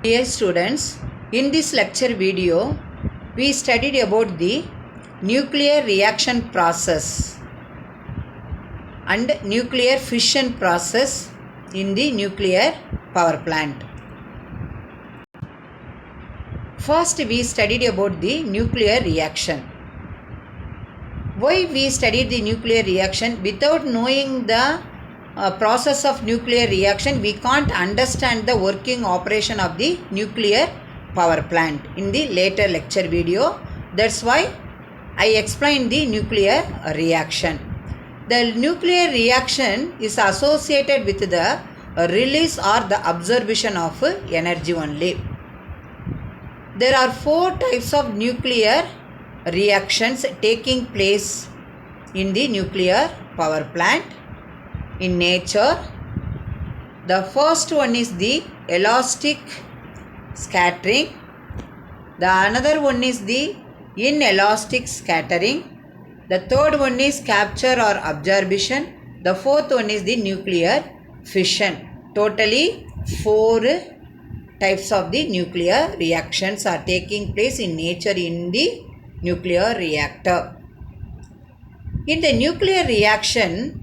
Dear students, in this lecture video, we studied about the nuclear reaction process and nuclear fission process in the nuclear power plant. First, we studied about the nuclear reaction. Why we studied the nuclear reaction? Without knowing the process of nuclear reaction, we can't understand the working operation of the nuclear power plant in the later lecture video. That's why I explained the nuclear reaction. The nuclear reaction is associated with the release or the absorption of energy only. There are four types of nuclear reactions taking place in the nuclear power plant in nature. The first one is the elastic scattering. The another one is the inelastic scattering. The third one is capture or absorption. The fourth one is the nuclear fission. Totally four types of the nuclear reactions are taking place in nature in the nuclear reactor. In the nuclear reaction,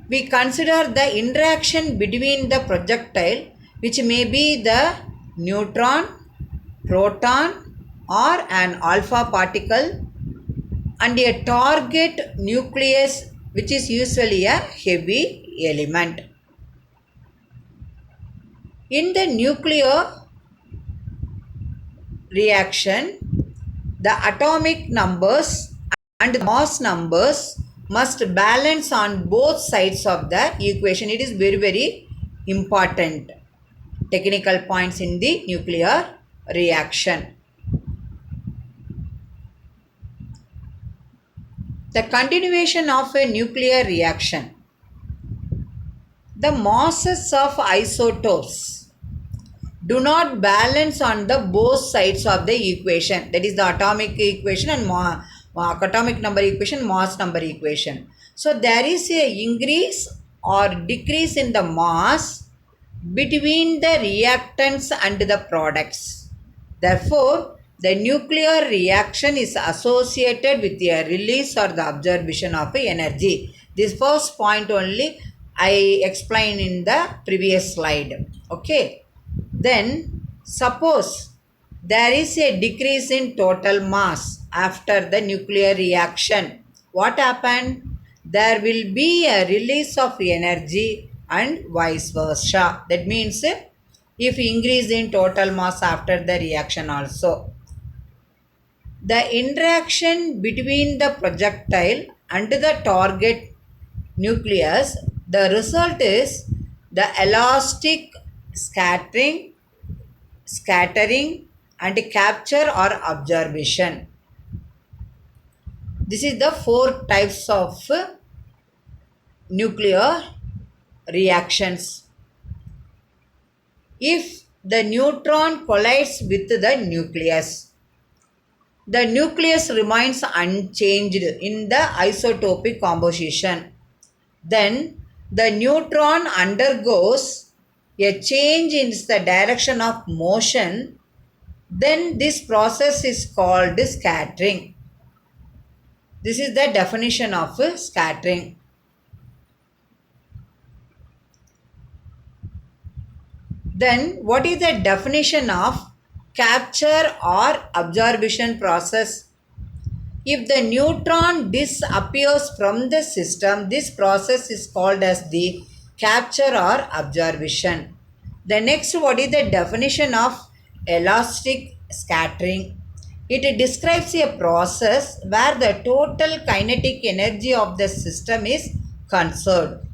we consider the interaction between the projectile, which may be the neutron, proton or an alpha particle, and a target nucleus, which is usually a heavy element. In the nuclear reaction, the atomic numbers and the mass numbers must balance on both sides of the equation. It is very important technical points in the nuclear reaction. The continuation of a nuclear reaction. The masses of isotopes do not balance on the both sides of the equation. That is the atomic equation and atomic number equation, mass number equation. So there is a increase or decrease in the mass between the reactants and the products. Therefore, the nuclear reaction is associated with the release or the absorption of energy. This first point only I explained in the previous slide. Okay. Then suppose there is a decrease in total mass after the nuclear reaction. What happened? There will be a release of energy and vice versa. That means if increase in total mass after the reaction also. The interaction between the projectile and the target nucleus, the result is the elastic scattering and capture or absorption. This is the four types of nuclear reactions. If the neutron collides with the nucleus remains unchanged in the isotopic composition. Then the neutron undergoes a change in the direction of motion. Then this process is called scattering. This is the definition of scattering. Then what is the definition of capture or absorption process? If the neutron disappears from the system, this process is called as the capture or absorption. The next, what is the definition of elastic scattering? It describes a process where the total kinetic energy of the system is conserved.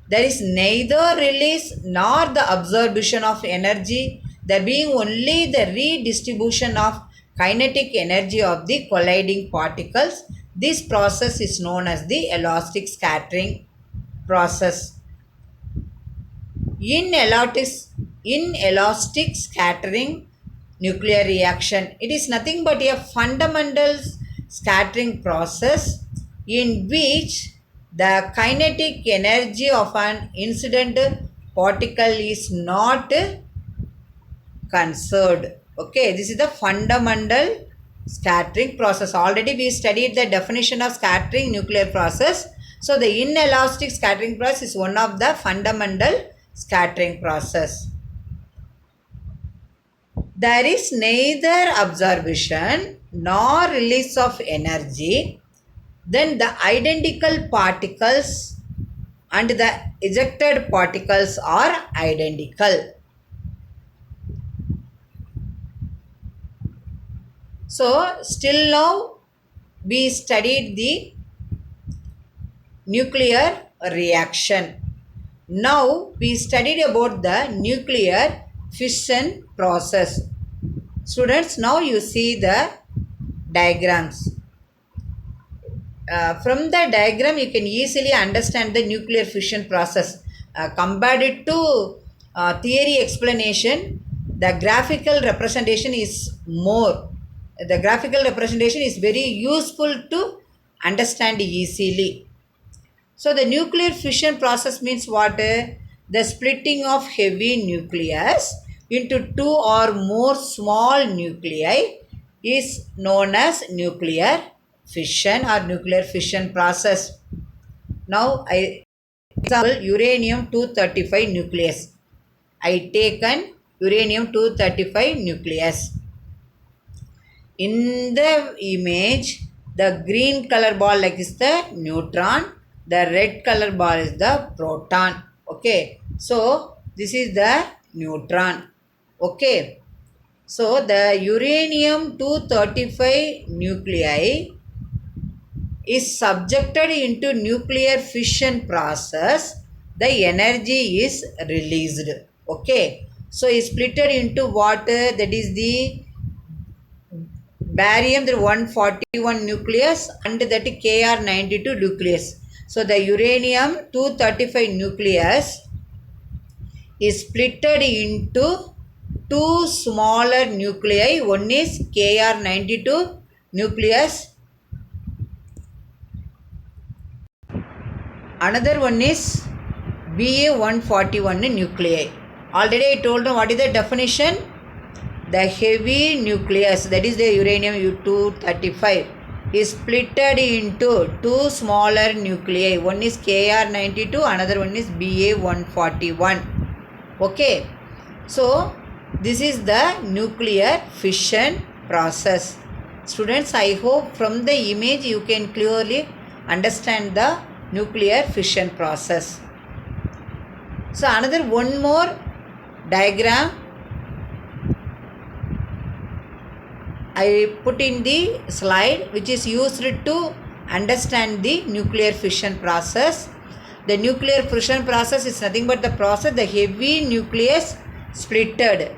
There is neither release nor the absorption of energy, there being only the redistribution of kinetic energy of the colliding particles. This process is known as the elastic scattering process. Inelastic scattering nuclear reaction. It is nothing but a fundamental scattering process in which the kinetic energy of an incident particle is not conserved. Okay, this is the fundamental scattering process. Already we studied the definition of scattering nuclear process. So the inelastic scattering process is one of the fundamental scattering process. There is neither absorption nor release of energy. Then the identical particles and the ejected particles are identical. So still now we studied the nuclear reaction. Now we studied about the nuclear fission process. Students, now you see the diagrams. From the diagram you can easily understand the nuclear fission process. Compared it to theory explanation, the graphical representation is more. The graphical representation is very useful to understand easily. So the nuclear fission process means what? The splitting of heavy nucleus into two or more small nuclei is known as nuclear fission or nuclear fission process. Now example, uranium-235 nucleus. I taken uranium-235 nucleus. In the image, the green color ball like is the neutron, the red color ball is the proton. Okay, so this is the neutron. Okay, so the uranium-235 nuclei is subjected into nuclear fission process. The energy is released. Okay, so is splitted into what? That is the barium 141 nucleus and that Kr92 nucleus. So the uranium-235 nucleus is splitted into two smaller nuclei. One is Kr92 nucleus, another one is Ba141 nuclei. Already I told you what is the definition. The heavy nucleus, that is the uranium-235, is splitted into two smaller nuclei. One is Kr92, another one is Ba141. Okay, so this is the nuclear fission process. Students, I hope from the image you can clearly understand the nuclear fission process. So another one more diagram I put in the slide, which is used to understand the nuclear fission process. The nuclear fission process is nothing but the process the heavy nucleus splitted.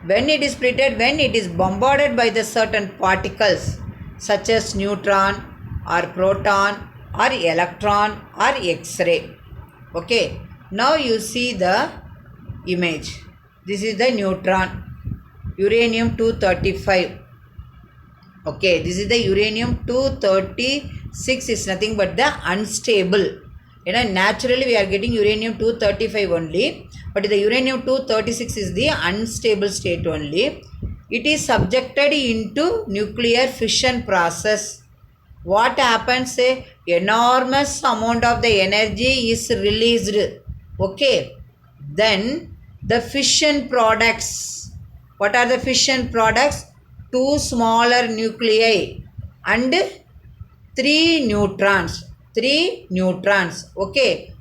When it is splitted, when it is bombarded by the certain particles such as neutron or proton or electron or X-ray. Okay, now you see the image. This is the neutron, uranium-235. Okay, this is the uranium-236 is nothing but the unstable. You know, naturally we are getting uranium-235 only, but the uranium-236 is the unstable state only. It is subjected into nuclear fission process. What happens? Enormous amount of the energy is released. Okay, then the fission products. What are the fission products? Two smaller nuclei and three neutrons. Okay,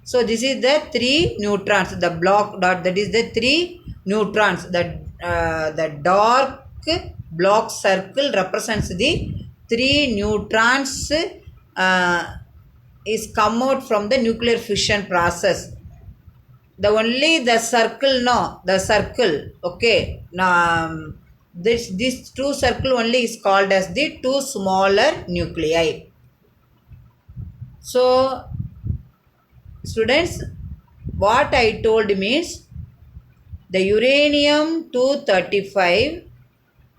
so this is the three neutrons. The block dot, that is the three neutrons. The dark block circle represents the three neutrons is come out from the nuclear fission process. The circle, no, the circle. Okay, now this two circle only is called as the two smaller nuclei. So students, what I told means the uranium-235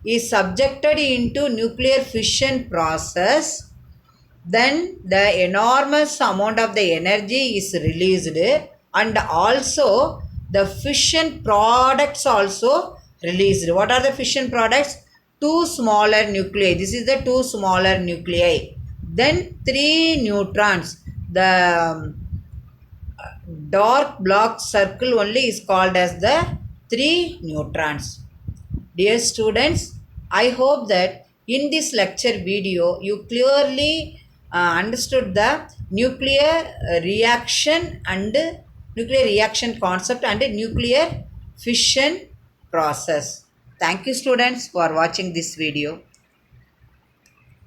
is subjected into nuclear fission process. Then the enormous amount of the energy is released, and also the fission products also released. What are the fission products? Two smaller nuclei. This is the two smaller nuclei. Then three neutrons. The dark block circle only is called as the three neutrons. Dear students, I hope that in this lecture video you clearly understood the nuclear reaction and nuclear reaction concept and nuclear fission process. Thank you students for watching this video.